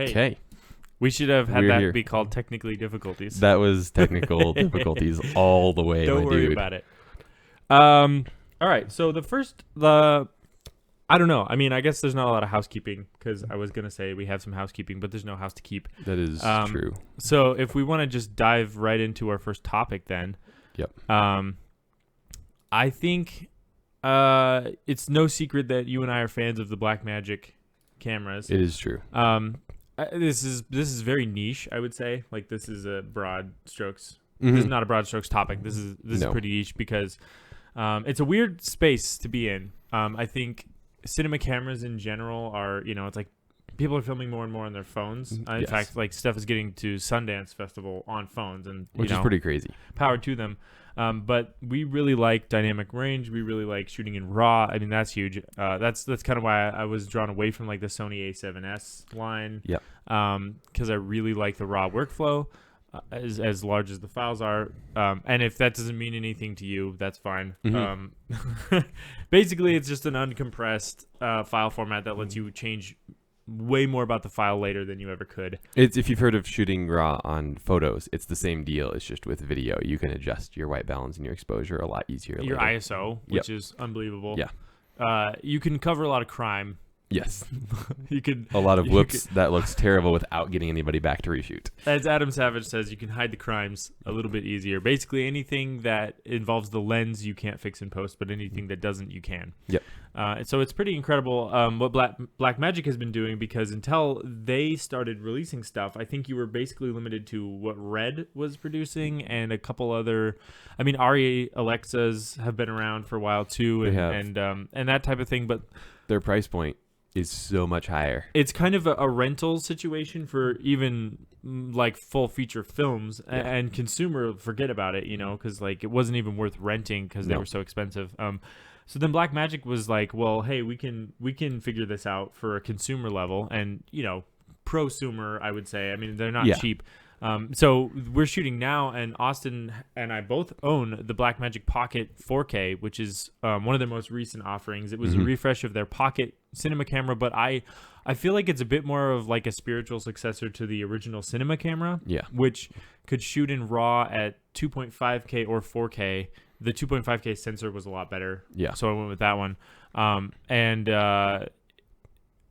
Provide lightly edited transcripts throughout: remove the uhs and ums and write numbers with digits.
Okay. We should have had We're that here. be called technically difficulties. That was technical difficulties all the way, Don't my worry dude. about it. All right. So I don't know. I mean, I guess there's not a lot of housekeeping because I was gonna say we have some housekeeping, but there's no house to keep. That is true. So if we want to just dive right into our first topic, then. Yep. I think it's no secret that you and I are fans of the Blackmagic cameras. It is true. This is very niche, I would say. Like, this is a broad strokes. Mhm. This is not a broad strokes topic. This is No. pretty niche because it's a weird space to be in. I think cinema cameras in general are, it's like people are filming more and more on their phones. In Yes. fact, like, stuff is getting to Sundance Festival on phones, and Which is pretty crazy. power to them. But we really like dynamic range. We really like shooting in RAW. I mean, that's huge. That's kind of why I was drawn away from like the Sony A7S line. Yep. Because I really like the RAW workflow, as large as the files are. And if that doesn't mean anything to you, that's fine. Mhm. Basically, it's just an uncompressed file format that lets you change way more about the file later than you ever could. It's if you've heard of shooting RAW on photos, it's the same deal. It's just with video. You can adjust your white balance and your exposure a lot easier. Your later. ISO, which is unbelievable. Yeah. You can cover a lot of crime. Yes. You can A lot of you whoops that looks terrible without getting anybody back to reshoot. As Adam Savage says, you can hide the crimes a little bit easier. Basically, anything that involves the lens you can't fix in post, but anything that doesn't, you can. Yep. So it's pretty incredible what Blackmagic has been doing, because until they started releasing stuff, I think you were basically limited to what Red was producing and a couple other. I mean, ARRI Alexas have been around for a while too, They have. and that type of thing. But Their price point is so much higher. it's kind of a rental situation for even like full feature films, Yeah. and consumer forget about it, because like it wasn't even worth renting because they No. were so expensive. So then Blackmagic was like, well, hey, we can figure this out for a consumer level, and prosumer, I would say. I mean, they're not Yeah. cheap. So we're shooting now, and Austin and I both own the Blackmagic Pocket 4K, which is one of their most recent offerings. It was a refresh of their Pocket cinema camera, but I feel like it's a bit more of like a spiritual successor to the original cinema camera, Yeah. which could shoot in RAW at 2.5K or 4K. The 2.5K sensor was a lot better, Yeah. so I went with that one.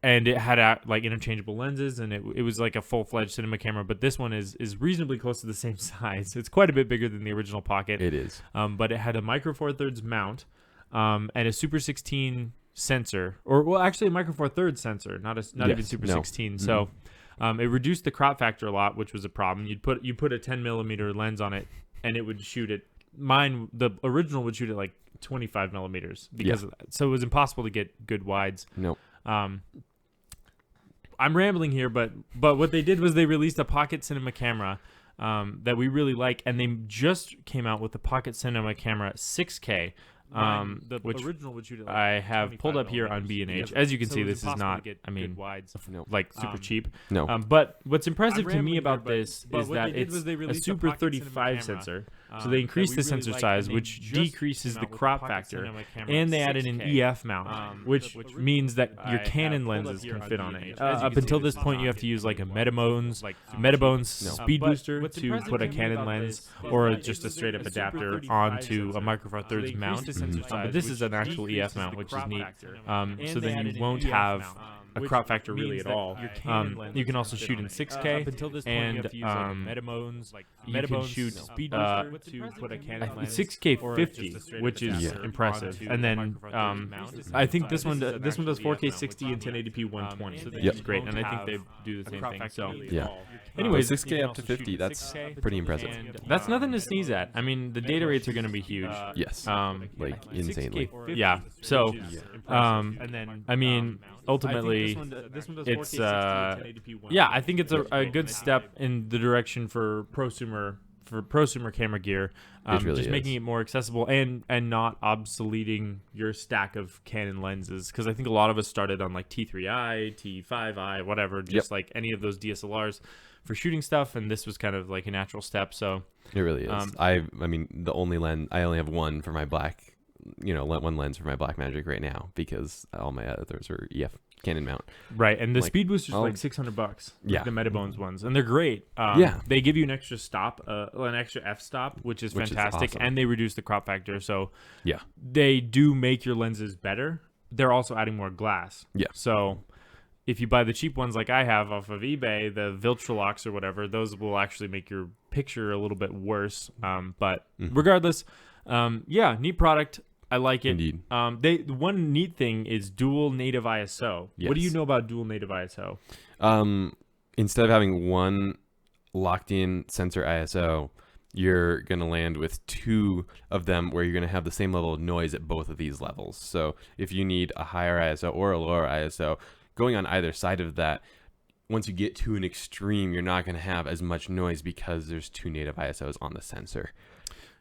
And it had like interchangeable lenses, and it was like a full-fledged cinema camera. But this one is reasonably close to the same size. It's quite a bit bigger than the original Pocket. It is. But it had a micro four thirds mount, and a Super 16 sensor, or actually a micro four thirds sensor, not even Super 16. So it reduced the crop factor a lot, which was a problem. You put a 10 millimeter lens on it, and it would shoot it. The original would shoot at like 25 millimeters because of that. So it was impossible to get good wides. Nope. I'm rambling here, but what they did was they released a Pocket Cinema camera that we really like, and they just came out with the Pocket Cinema camera 6K, which original would shoot at like I have pulled up here on B&H. As you can see, this is not, wides. No. like super cheap. No. But what's impressive I'm to me rambling about here, this but is what that they did it's was they a released a Super Pocket 35 Cinema sensor. camera, So they increased the that we really sensor like, size, and they which just decreases came the out with crop Pocket factor. Cinema camera And they added an 6K, EF mount, which means that your Canon lenses can fit on it. Up until this point, you have to use like a Metabones speed booster to put a Canon lens or just a straight up adapter onto a Micro Four Thirds mount. But this is an actual EF mount, which is neat. So then you won't have a crop factor really at all. You can also shoot in 6K, and you can shoot 6K 50, which is impressive. And then I think this one does 4K 60 and 1080p 120, which is great. And I think they do the same thing. So Yeah. anyways, 6K up to 50. That's pretty impressive. that's nothing to sneeze at. I mean, the data rates are going to be huge. Yes. Like insanely. Yeah. So, I mean, ultimately, it's I think it's a good step in the direction for prosumer camera gear. It really just making is. it more accessible and not obsoleting your stack of Canon lenses, because I think a lot of us started on like T3i, T5i, whatever, just like any of those DSLRs for shooting stuff, and this was kind of like a natural step. So It really is. I mean, the only lens, I only have one for my black one lens for my Blackmagic right now because all my others are EF Canon mount. Right, and the Like, speed boosters are like $600. Yeah. The Metabones ones, and they're great. They give you an extra stop, an extra f-stop, which is fantastic, awesome. and they reduce the crop factor. So Yeah. they do make your lenses better. They're also adding more glass. Yeah. So if you buy the cheap ones like I have off of eBay, the Viltralox or whatever, those will actually make your picture a little bit worse. But regardless, neat product. I like it. Indeed. One neat thing is dual native ISO. Yes. What do you know about dual native ISO? Instead of having one locked-in sensor ISO, you're going to land with two of them where you're going to have the same level of noise at both of these levels. So if you need a higher ISO or a lower ISO, going on either side of that, once you get to an extreme, you're not going to have as much noise because there's two native ISOs on the sensor.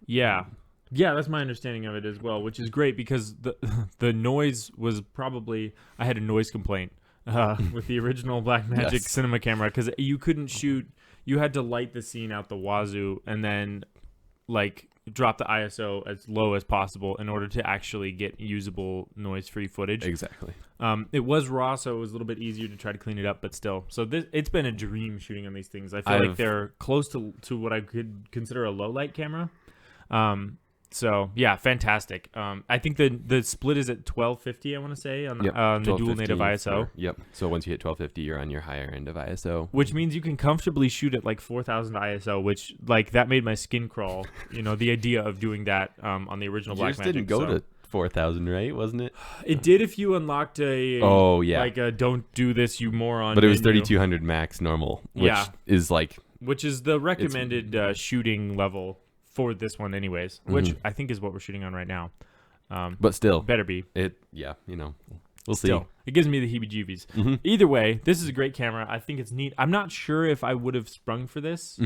Yeah. Yeah, that's my understanding of it as well, which is great because the noise was probably... I had a noise complaint with the original Blackmagic cinema camera because you couldn't shoot... You had to light the scene out the wazoo and then drop the ISO as low as possible in order to actually get usable noise-free footage. Exactly. It was raw, so it was a little bit easier to try to clean it up, but still. So it's been a dream shooting on these things. I feel like they're close to what I could consider a low-light camera. So yeah, fantastic. I think the split is at 1250. I want to say on the dual native ISO. Yep. So once you hit 1250, you're on your higher end of ISO, which means you can comfortably shoot at like 4000 ISO, which that made my skin crawl. The idea of doing that on the original Blackmagic. Didn't go to 4000, right? Wasn't it? It did if you unlocked a don't do this, you moron. But it was 3200 max normal, which is the recommended shooting level for this one anyways, which I think is what we're shooting on right now. But still, better be. We'll see. It gives me the heebie-jeebies. Either way, this is a great camera. I think it's neat. I'm not sure if I would have sprung for this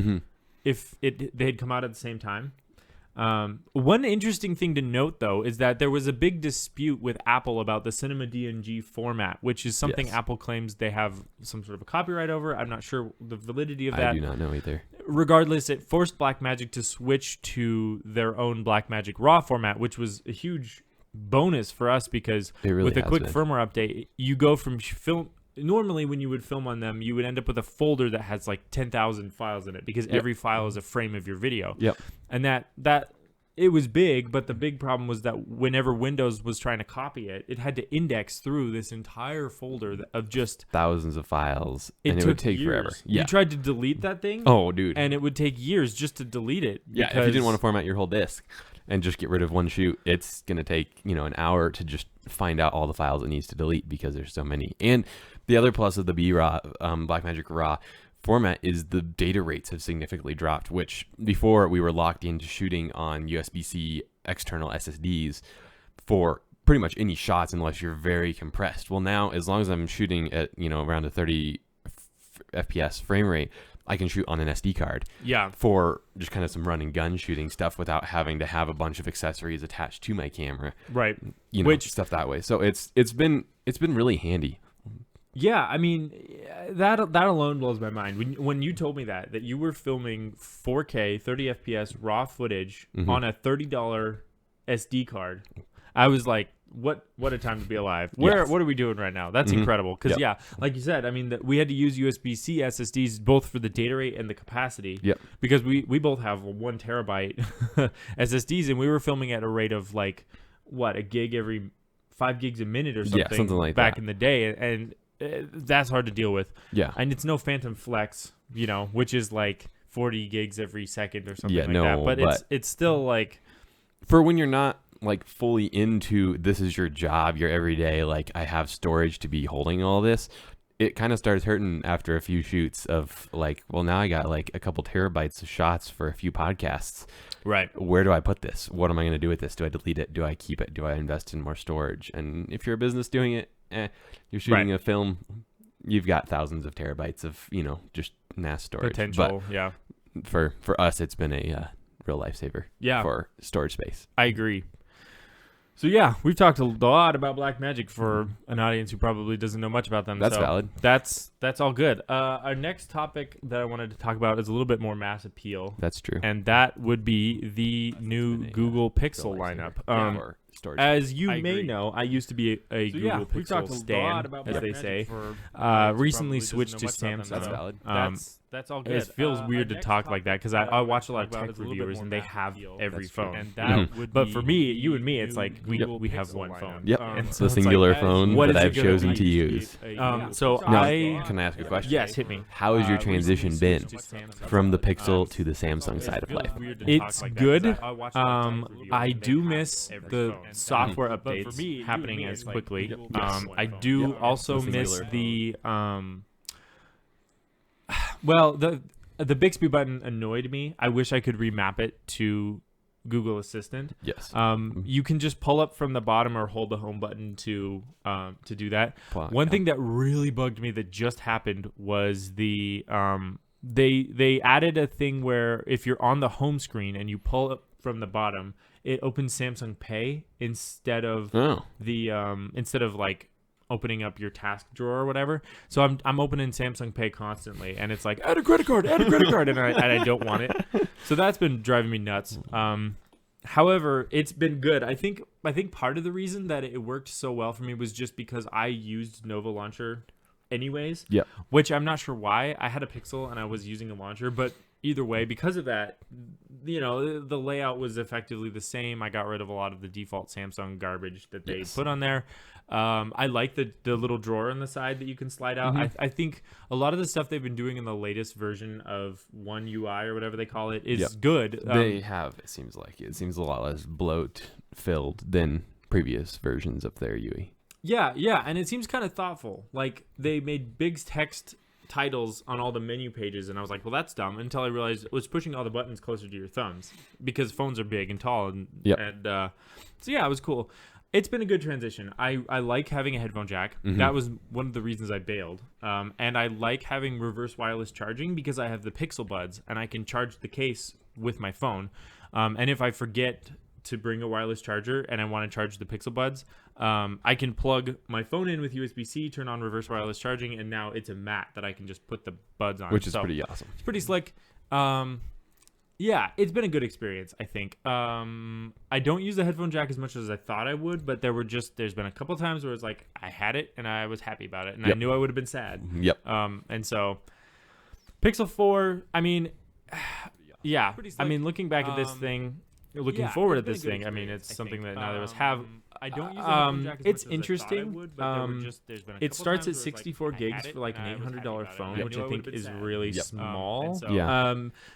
if they had come out at the same time. One interesting thing to note, though, is that there was a big dispute with Apple about the Cinema DNG format, which is something Apple claims they have some sort of a copyright over. I'm not sure the validity of that. I do not know either. Regardless, it forced Blackmagic to switch to their own Blackmagic RAW format, which was a huge bonus for us because with a quick firmware update, you go from film... Normally, when you would film on them, you would end up with a folder that has like 10,000 files in it because every file is a frame of your video. Yep. And that it was big, but the big problem was that whenever Windows was trying to copy it, it had to index through this entire folder of just thousands of files, and it would take forever. Yeah. You tried to delete that thing? Oh, dude. And it would take years just to delete it. Yeah, if you didn't want to format your whole disk and just get rid of one shoot, it's going to take, an hour to just find out all the files it needs to delete because there's so many. And the other plus of the B-RAW, Blackmagic RAW format is the data rates have significantly dropped, which before we were locked into shooting on USB-C external SSDs for pretty much any shots unless you're very compressed. Well, now, as long as I'm shooting at, around a 30 FPS frame rate, I can shoot on an SD card. Yeah. For just kind of some run and gun shooting stuff without having to have a bunch of accessories attached to my camera. Right. Which stuff that way. So it's been really handy. Yeah, I mean, that alone blows my mind. When you told me that you were filming 4K 30 FPS raw footage on a $30 SD card, I was like, what a time to be alive. What are we doing right now? That's incredible. Because like you said, I mean, we had to use USB-C SSDs both for the data rate and the capacity. Yep. Because we both have 1 terabyte SSDs, and we were filming at a rate of like a gig every 5 gigs a minute or something. Yeah, something like back that. in the day, and that's hard to deal with. Yeah. And it's no Phantom Flex, which is like 40 gigs every second or something that. But it's still like, for when you're not like fully into this is your job, your everyday, like I have storage to be holding all this, it kind of starts hurting after a few shoots of like, well, now I got like a couple terabytes of shots for a few podcasts. Right. Where do I put this? What am I going to do with this? Do I delete it? Do I keep it? Do I invest in more storage? And if you're a business doing it, you're shooting a film, you've got thousands of terabytes of, just NAS storage. Potential, but for us, it's been a real lifesaver for storage space. I agree. So yeah, we've talked a lot about Blackmagic for an audience who probably doesn't know much about them. That's valid. That's all good. Our next topic that I wanted to talk about is a little bit more mass appeal. That's true. And that would be the new Google Pixel lineup. Or storage. As you may know, I used to be a Google Pixel stan, as they say. Recently switched to Samsung. That's valid. That's all good. It feels weird to talk like that because I watch a lot of tech reviewers and they have every phone. And that but for me, you and me, it's like we have one phone. Yep. And So the singular phone that I've chosen to use. So Now, can I ask a question? Yes, hit me. How has your transition been from the Pixel to the Samsung side of life? It's good. I do miss the software updates happening as quickly. I do also miss the well, the Bixby button annoyed me. I wish I could remap it to Google Assistant. Yes. You can just pull up from the bottom or hold the home button to do that. One thing that really bugged me that just happened was the they added a thing where if you're on the home screen and you pull up from the bottom, it opens Samsung Pay instead of instead of like opening up your task drawer or whatever. So I'm opening Samsung Pay constantly, and it's like add a credit card, and I don't want it. So that's been driving me nuts. However, it's been good. I think part of the reason that it worked so well for me was just because I used Nova Launcher anyways. Yeah. Which I'm not sure why. I had a Pixel and I was using a launcher, but either way, because of that, you know, the layout was effectively the same. I got rid of a lot of the default Samsung garbage that they put on there. I like the little drawer on the side that you can slide out. I think a lot of the stuff they've been doing in the latest version of One UI or whatever they call it is good. They have, it seems like. It seems a lot less bloat-filled than previous versions of their UI. Yeah, and it seems kind of thoughtful. Like, they made big text titles on all the menu pages, and I was like, well, that's dumb, until I realized it was pushing all the buttons closer to your thumbs because phones are big and tall, and so yeah, it was cool. It's been a good transition. I like having a headphone jack. That was one of the reasons I bailed. And I like having reverse wireless charging because I have the Pixel Buds, and I can charge the case with my phone. And if I forget to bring a wireless charger and I want to charge the Pixel Buds, I can plug my phone in with USB-C, turn on reverse wireless charging, and now it's a mat that I can just put the buds on. Which is pretty awesome. It's pretty slick. Yeah, it's been a good experience, I think. I don't use the headphone jack as much as I thought I would, but there's been a couple times where it's like I had it and I was happy about it, and I knew I would have been sad. And so Pixel 4, I mean, yeah, I mean, looking back at this thing, looking forward at this thing, I mean, it's something that neither of us have. I don't use the it's interesting. It starts at 64 gigs for like an $800 phone, which I think is really small.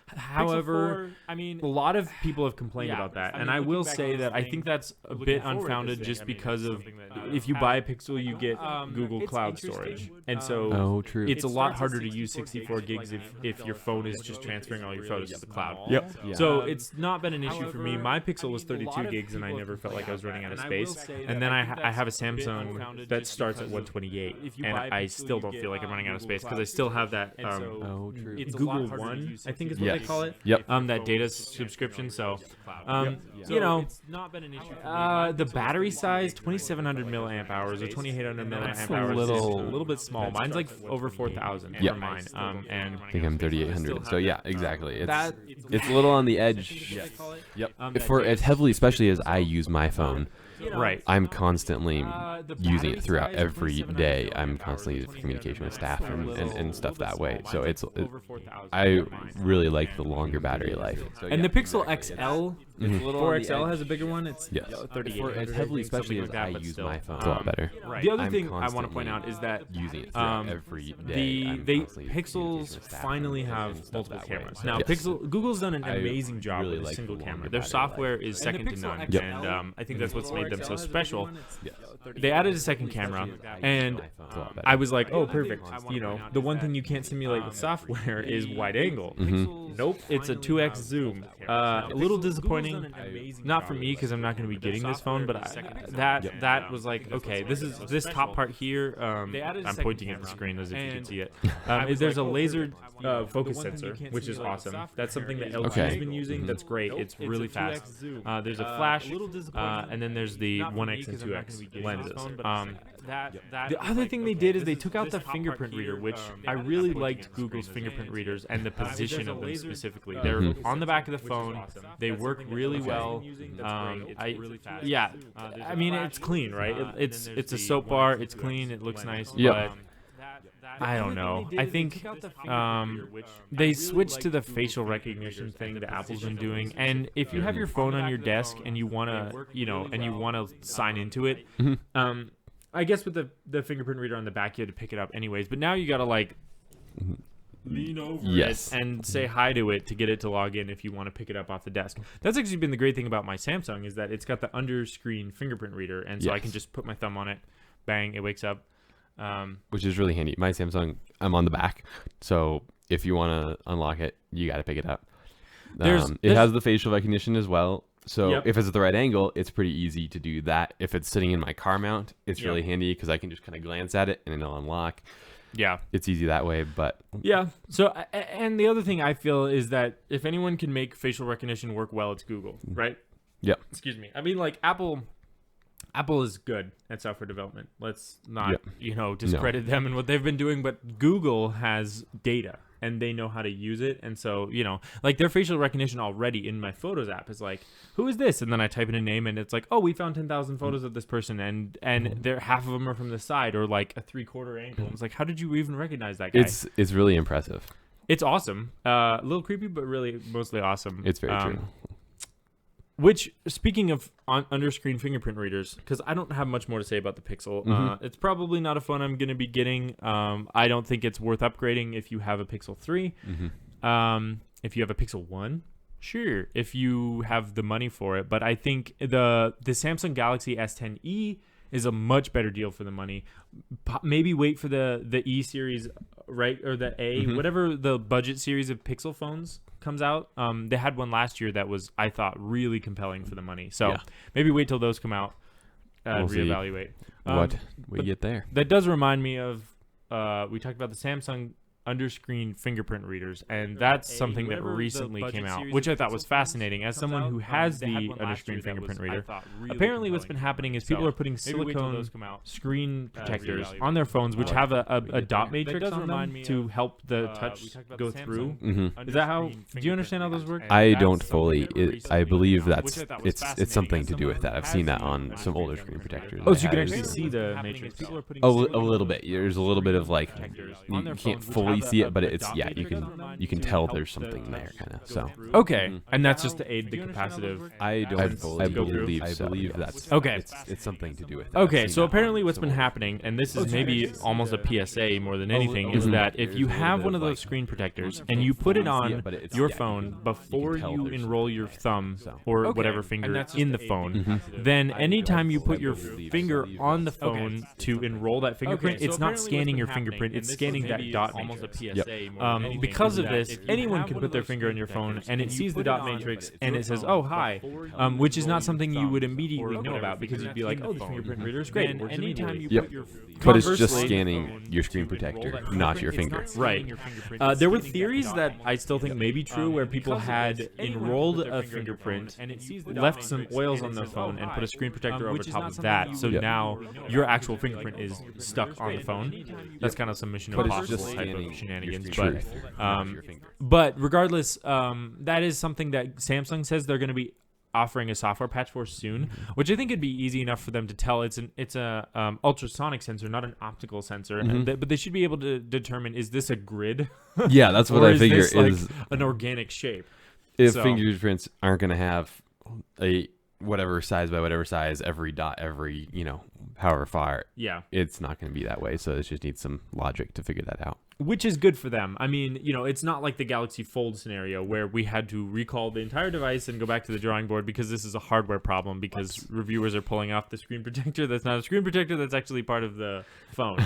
However, I mean, a lot of people have complained about that, and I will say that I think that's a bit unfounded just because of if you buy a Pixel, you get Google Cloud storage, and so it's a lot harder to use 64 gigs if your phone is just transferring all your photos to the cloud. So it's not been an issue for me. My Pixel was 32 gigs, and I never felt like I was running out of space. And then I have a Samsung that starts at 128, and I still don't feel like I'm running out of space because I still have that Google One, I think is what they call it. That data subscription. So, you know, it's not been an issue. The battery size, 2,700 milliamp hours or 2,800 milliamp hours, is a little bit small. Mine's like over 4,000 for mine. And I think I'm 3,800. So yeah, exactly. It's a little on the edge. For as heavily, especially as I use my phone. Right. I'm constantly using it throughout every day. I'm constantly using it for communication with staff and stuff that way. So I really like the longer battery life. So, and the Pixel XL, 4XL has a bigger one. It's 3800. As heavily, especially as I use my phone, it's a lot better. The other thing I want to point out is that using it throughout every day. The Pixels finally have multiple cameras. Now, Google's done an amazing job with a single camera. Their software is second to none, and I think that's what's made them so special. They added a second camera, and I was like, oh, perfect. You know, the one thing you can't simulate with software is wide angle. Nope, it's a 2x zoom. A little disappointing, not for me because I'm not going to be getting this phone, but that was like, okay, this top part here. I'm pointing at the screen as if you can see it. There's a laser focus sensor, which is awesome. That's something that LG has been using. That's great. It's really fast. There's a flash, and then there's the 1x and 2x lenses. The other thing they did is they took out the fingerprint reader, which I really liked Google's fingerprint readers and the position of them specifically. They're on the back of the phone. They work really well. I mean, it's clean, right? It's a soap bar. It's clean. It looks nice. Yeah. But I don't know. I think they switched to the facial recognition thing that Apple's been doing. And if you have your phone on your desk and you wanna, sign into it, I guess with the fingerprint reader on the back, you had to pick it up anyways. But now you gotta lean over it and say hi to it to get it to log in if you want to pick it up off the desk. That's actually been the great thing about my Samsung is that it's got the under-screen fingerprint reader, and so I can just put my thumb on it, bang, it wakes up. Which is really handy. My Samsung, I'm on the back, so if you want to unlock it, you got to pick it up. It has the facial recognition as well, so if it's at the right angle, it's pretty easy to do that. If it's sitting in my car mount, it's really handy because I can just kind of glance at it and it'll unlock. Yeah, it's easy that way, but So, and the other thing I feel is that if anyone can make facial recognition work well, it's Google, right? Yeah. Excuse me. I mean, Apple is good at software development. Let's not, discredit them and what they've been doing, but Google has data and they know how to use it. And so, their facial recognition already in my Photos app is who is this? And then I type in a name and it's oh, we found 10,000 photos of this person and half of them are from the side or a 3/4 angle. And it's how did you even recognize that guy? It's really impressive. It's awesome. A little creepy, but really mostly awesome. It's very true. Which, speaking of under-screen fingerprint readers, because I don't have much more to say about the Pixel, it's probably not a phone I'm going to be getting. I don't think it's worth upgrading if you have a Pixel 3. If you have a Pixel 1, sure, if you have the money for it. But I think the Samsung Galaxy S10e is a much better deal for the money. Maybe wait for the E series, right, or the A, whatever the budget series of Pixel phones comes out. They had one last year that was, I thought, really compelling for the money. So maybe wait till those come out and reevaluate. What we get there. That does remind me of, we talked about the Samsung under-screen fingerprint readers, and that's something that recently came out, which I thought was fascinating. As someone who has the under-screen fingerprint reader, apparently what's been happening is people are putting silicone screen protectors on their phones, which have a dot matrix on them to help the touch go through. Is that how? Do you understand how those work? I don't fully. I believe that's it's something to do with that. I've seen that on some older screen protectors. Oh, so you can actually see the matrix. A little bit. There's a little bit of you can't fully see it, but it's you can tell there's something there kind of. So okay, and that's just to aid the capacitive. I believe that's okay. It's something to do with that. Okay, so apparently what's been happening, and this is maybe almost a PSA more than anything, is that if you have one of those screen protectors and you put it on your phone before you enroll your thumb or whatever finger in the phone, then anytime you put your finger on the phone to enroll that fingerprint, it's not scanning your fingerprint, it's scanning that dot matrix. Because of this, anyone can put their finger on your phone and it sees the dot matrix and it says, "Oh, hi," which is not something you would immediately know about because you'd be like, "Oh, the fingerprint reader is great." Anytime you put your but it's just scanning your screen protector, not your finger. Right. There were theories that I still think may be true where people had enrolled a fingerprint, left some oils on their phone, and put a screen protector over top of that. So now your actual fingerprint is stuck on the phone. That's kind of some Mission Impossible type of shenanigans. But regardless, that is something that Samsung says they're going to be offering a software patch for soon, which I think would be easy enough for them to tell. It's a ultrasonic sensor, not an optical sensor, but they should be able to determine, is this a grid? Yeah, that's what I figure is an organic shape. If fingerprints aren't going to have a whatever size by whatever size, every dot, every however far, it's not going to be that way. So it just needs some logic to figure that out. Which is good for them. I mean, it's not like the Galaxy Fold scenario where we had to recall the entire device and go back to the drawing board because this is a hardware problem because reviewers are pulling off the screen protector that's not a screen protector that's actually part of the phone.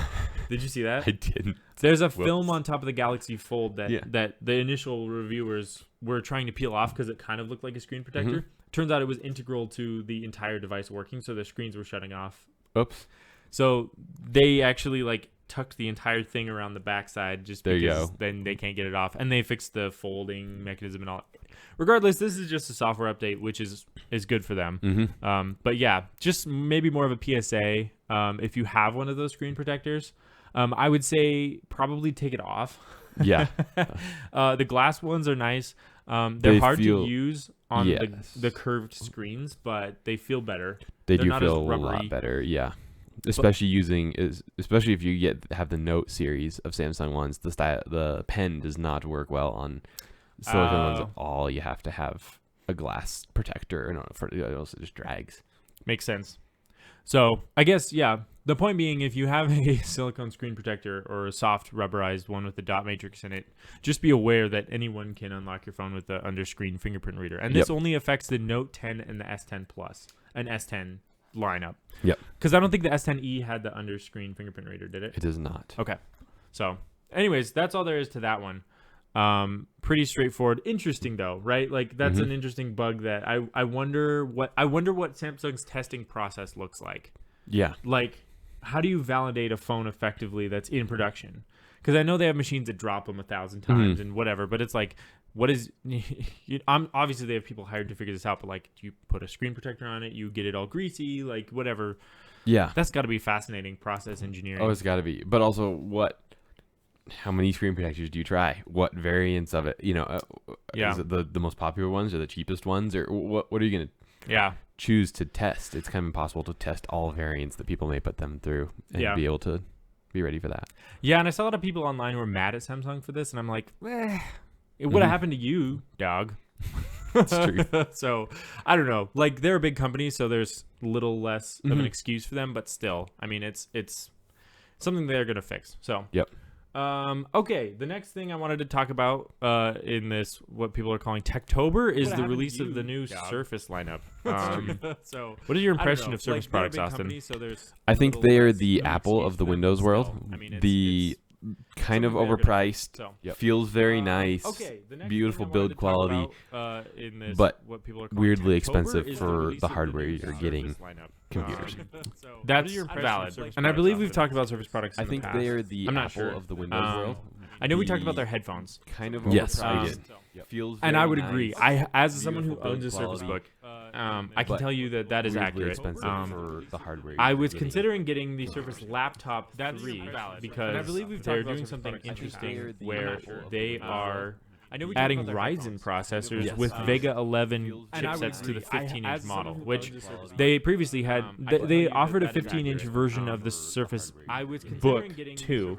Did you see that? I didn't. There's a film on top of the Galaxy Fold that the initial reviewers were trying to peel off because it kind of looked like a screen protector. Turns out it was integral to the entire device working, so the screens were shutting off. Oops. So they actually tucked the entire thing around the backside just because then they can't get it off, and they fixed the folding mechanism and all. Regardless, this is just a software update, which is good for them. But yeah, just maybe more of a PSA. if you have one of those screen protectors. I would say probably take it off. Yeah. The glass ones are nice. They're hard to use on yes. the curved screens, but they feel better. They They're do not feel as a rubbery. lot better. Yeah. Especially if you have the Note series of Samsung ones, the pen does not work well on silicone ones at all. You have to have a glass protector, and it also just drags. Makes sense. So I guess, yeah, the point being, if you have a silicone screen protector or a soft rubberized one with the dot matrix in it, just be aware that anyone can unlock your phone with the under-screen fingerprint reader. And this only affects the Note 10 and the S10 Plus and S10 lineup. Yep. Because I don't think the S10e had the under-screen fingerprint reader, did it? It does not. Okay. So anyways, that's all there is to that one. Pretty straightforward. Interesting though, right? Like that's an interesting bug that I wonder what Samsung's testing process looks like. Yeah. Like, how do you validate a phone effectively that's in production? Because I know they have machines that drop them 1,000 times and whatever, but it's like, what is? Obviously they have people hired to figure this out, but like, do you put a screen protector on it? You get it all greasy, like whatever. Yeah. That's got to be fascinating process engineering. Oh, it's got to be. But also, how many screen protectors do you try? What variants of it? Is it the most popular ones or the cheapest ones, or what are you gonna choose to test? It's kind of impossible to test all variants that people may put them through and be able to be ready for that. Yeah, and I saw a lot of people online who were mad at Samsung for this, and I'm like, it would have happened to you, dog. That's true. So I don't know. Like, they're a big company, so there's a little less of an excuse for them, but still, I mean, it's something they're gonna fix. So okay, the next thing I wanted to talk about in this, what people are calling Techtober, is the release of the new Surface lineup. So what is your impression of Surface products, Austin? I think they are the Apple of the Windows world. The kind of overpriced, feels very nice, beautiful build quality, but weirdly expensive for the hardware you're getting. Computers. That's valid. And I believe we've talked about Surface products in the past. I think they are the Apple of the Windows world. I know we talked about their headphones. Kind of overpriced. I did. Feels and I would agree. As someone who owns a Surface Book, I can tell you that is accurate. For the hardware I was considering getting the Surface Laptop 3 because they're doing something interesting where they are adding Ryzen processors with Vega 11 chipsets to the 15-inch model, which they previously had. They offered a 15-inch version of the Surface Book 2,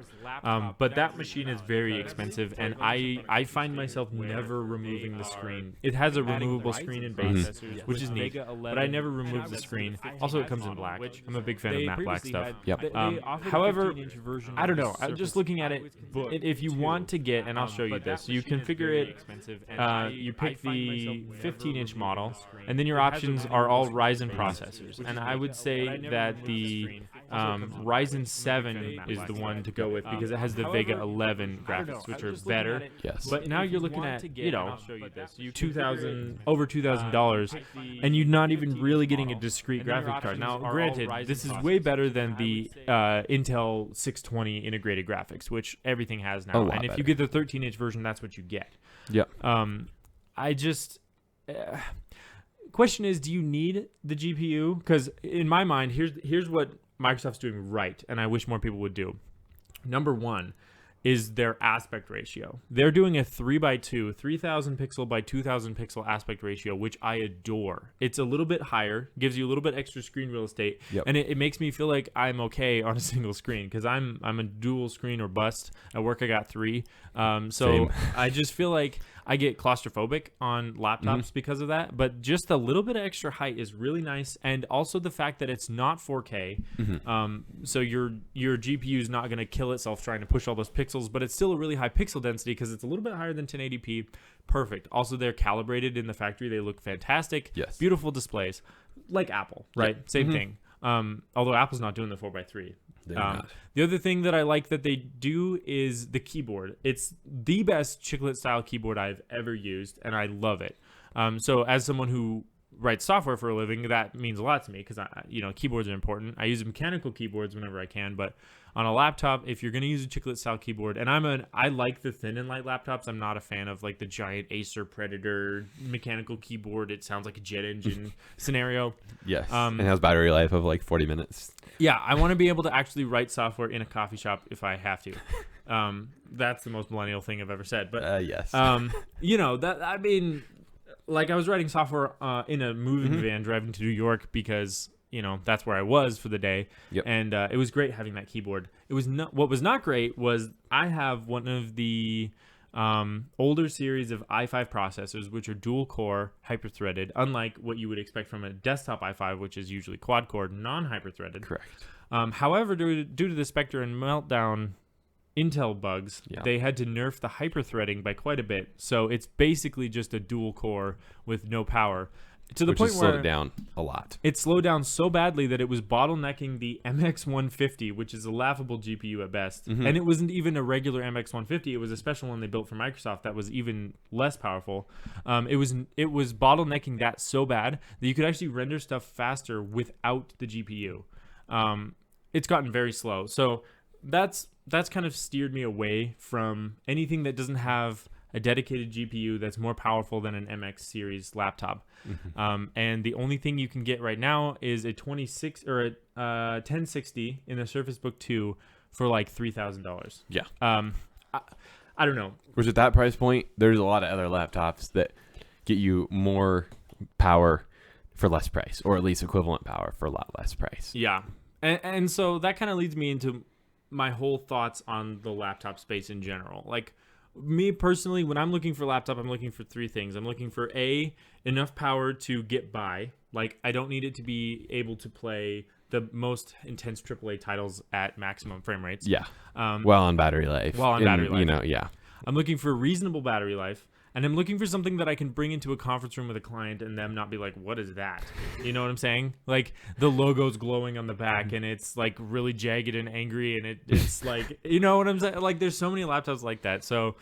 but that machine is very expensive, and I find myself never removing the screen. It has a removable screen in base, which is neat, but I never remove the screen. Also, it comes in black. I'm a big fan of matte black stuff. However, I don't know. I'm just looking at it. If you want to get, and I'll show you this, you configure it. You pick the 15-inch model, and then your options are all Ryzen processors. And I would say that the Ryzen 7 is the one to go with because it has the Vega 11 graphics, which are better. Yes. But now you're looking at, over $2,000, and you're not even really getting a discrete graphic card. Now, granted, this is way better than the Intel 620 integrated graphics, which everything has now. And if you get the 13-inch version, that's what you get. Yeah. I just question is, do you need the GPU? Because in my mind, here's what Microsoft's doing right, and I wish more people would do. Number one is their aspect ratio. They're doing a 3x2, 3,000 pixel by 2,000 pixel aspect ratio, which I adore. It's a little bit higher, gives you a little bit extra screen real estate, and it makes me feel like I'm okay on a single screen because I'm a dual screen or bust. At work, I got 3. So I just feel like I get claustrophobic on laptops because of that, but just a little bit of extra height is really nice, and also the fact that it's not 4K, so your GPU is not going to kill itself trying to push all those pixels, but it's still a really high pixel density because it's a little bit higher than 1080p. Perfect. Also, they're calibrated in the factory. They look fantastic. Yes. Beautiful displays, like Apple, right? Same thing. Although Apple's not doing the 4x3. The other thing that I like that they do is the keyboard. It's the best chiclet style keyboard I've ever used, and I love it. So as someone who write software for a living, that means a lot to me because keyboards are important. I use mechanical keyboards whenever I can, but on a laptop, if you're going to use a chiclet style keyboard, and I like the thin and light laptops. I'm not a fan of like the giant Acer Predator mechanical keyboard. It sounds like a jet engine scenario. Yes. And it has battery life of like 40 minutes. Yeah, I want to be able to actually write software in a coffee shop if I have to. That's the most millennial thing I've ever said. But yes. Like I was writing software in a moving van driving to New York because that's where I was for the day. Yep. And it was great having that keyboard. What was not great was I have one of the older series of i5 processors, which are dual core hyper-threaded, unlike what you would expect from a desktop i5, which is usually quad core, non-hyper-threaded. Correct. However, due to the Spectre and Meltdown Intel bugs, they had to nerf the hyper-threading by quite a bit. So it's basically just a dual core with no power. To the point where slowed it down a lot. It slowed down so badly that it was bottlenecking the MX150, which is a laughable GPU at best. And it wasn't even a regular MX150. It was a special one they built for Microsoft that was even less powerful. It was bottlenecking that so bad that you could actually render stuff faster without the GPU. It's gotten very slow. So that's kind of steered me away from anything that doesn't have a dedicated GPU that's more powerful than an MX series laptop. And the only thing you can get right now is a 26 or a 1060 in the Surface Book 2 for like $3,000. Yeah. I don't know. Which at that price point, there's a lot of other laptops that get you more power for less price, or at least equivalent power for a lot less price. Yeah. And so that kind of leads me into my whole thoughts on the laptop space in general. Like, me personally, when I'm looking for a laptop, I'm looking for three things. I'm looking for enough power to get by. Like, I don't need it to be able to play the most intense AAA titles at maximum frame rates. Yeah. Well on battery life. Yeah. I'm looking for reasonable battery life. And I'm looking for something that I can bring into a conference room with a client and them not be like, what is that? You know what I'm saying? Like, the logo's glowing on the back and it's like really jagged and angry and it's like, you know what I'm saying? Like, there's so many laptops like that. So,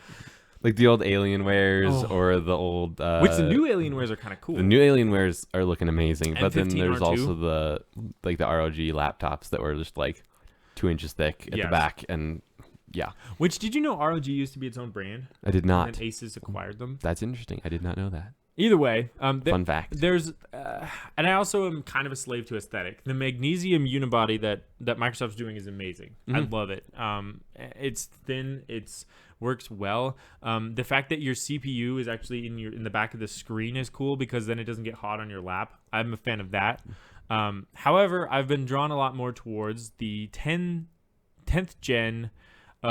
like the old Alienwares or the old... which the new Alienwares are kind of cool. The new Alienwares are looking amazing. But then there's R2. also the ROG laptops that were just like 2 inches thick at the back. And yeah. Which, did you know ROG used to be its own brand? I did not. And Asus acquired them. That's interesting. I did not know that. Either way, fun fact. There's, and I also am kind of a slave to aesthetic. The magnesium unibody that Microsoft's doing is amazing. I love it. It's thin. It's works well. The fact that your CPU is actually in the back of the screen is cool because then it doesn't get hot on your lap. I'm a fan of that. However, I've been drawn a lot more towards the 10th gen.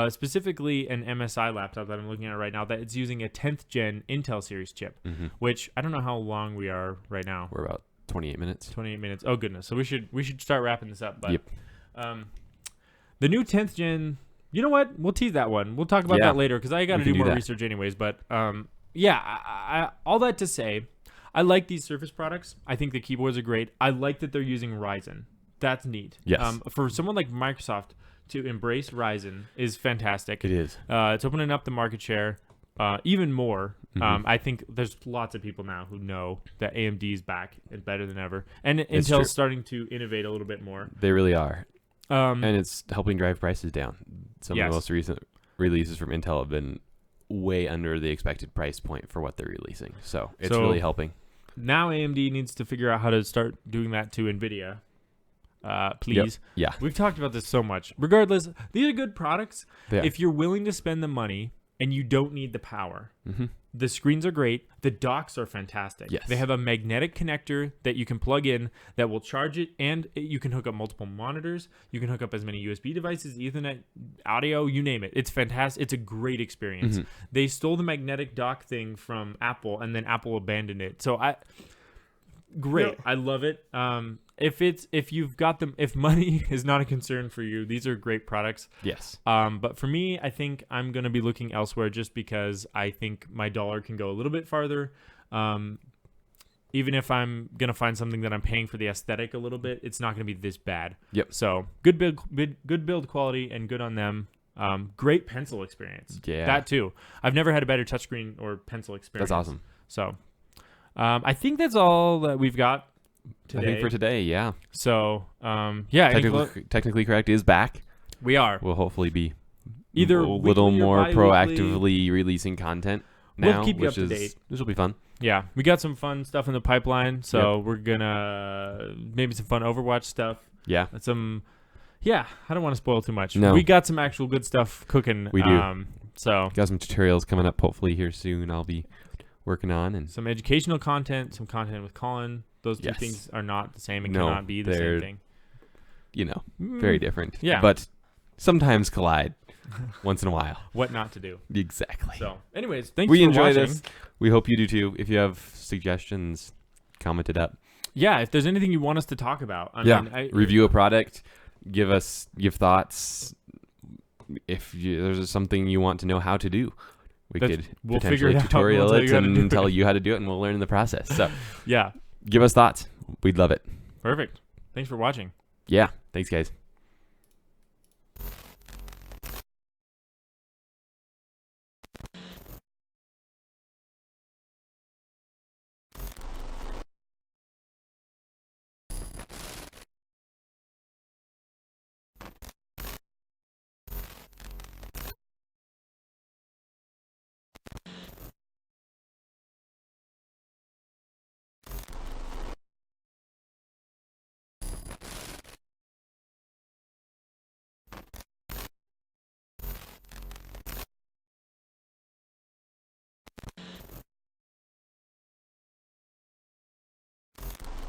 Specifically an MSI laptop that I'm looking at right now that it's using a 10th gen Intel series chip, which I don't know how long we are right now. We're about 28 minutes. 28 minutes. Oh goodness. So we should start wrapping this up. But yep. The new 10th gen, you know what? We'll tease that one. We'll talk about that later because I got to do more research anyways. But all that to say, I like these Surface products. I think the keyboards are great. I like that they're using Ryzen. That's neat. Yes. For someone like Microsoft to embrace Ryzen is fantastic. It is. It's opening up the market share even more. I think there's lots of people now who know that AMD is back and better than ever. And Intel's starting to innovate a little bit more. They really are. And it's helping drive prices down. Some of the most recent releases from Intel have been way under the expected price point for what they're releasing. So it's really helping. Now AMD needs to figure out how to start doing that to NVIDIA. Please. Yep. Yeah. We've talked about this so much. Regardless, these are good products. Yeah. If you're willing to spend the money and you don't need the power. The screens are great. The docks are fantastic. Yes. They have a magnetic connector that you can plug in that will charge it, and you can hook up multiple monitors. You can hook up as many USB devices, Ethernet, audio, you name it. It's fantastic. It's a great experience. They stole the magnetic dock thing from Apple, and then Apple abandoned it. So great. I love it. If you've got them, if money is not a concern for you, these are great products. Yes. But for me, I think I'm going to be looking elsewhere just because I think my dollar can go a little bit farther. Even if I'm going to find something that I'm paying for the aesthetic a little bit, it's not going to be this bad. Yep. So good build quality and good on them. Great pencil experience. Yeah. That too. I've never had a better touchscreen or pencil experience. That's awesome. So I think that's all that we've got today. I think for today, yeah. So, yeah. Technically Correct is back. We are. We'll hopefully be either a little more bi-weekly. proactively releasing content now, We'll keep you up to date. This will be fun. Yeah, we got some fun stuff in the pipeline, so we're gonna maybe some fun Overwatch stuff. Yeah. I don't want to spoil too much. No. We got some actual good stuff cooking. We do. So got some tutorials coming up hopefully here soon. I'll be working on and some educational content, some content with Colin. Those two things are not the same and cannot be the same thing. Very different. Yeah. But sometimes collide once in a while. What not to do. Exactly. So, anyways, thanks we for enjoy watching. this. We hope you do too. If you have suggestions, comment it up. Yeah, if there's anything you want us to talk about. I mean, review a product, give thoughts. If there's something you want to know how to do, we'll potentially tutorial it and tell you how to do it, and we'll learn in the process. So, yeah, give us thoughts. We'd love it. Perfect. Thanks for watching. Yeah. Thanks, guys.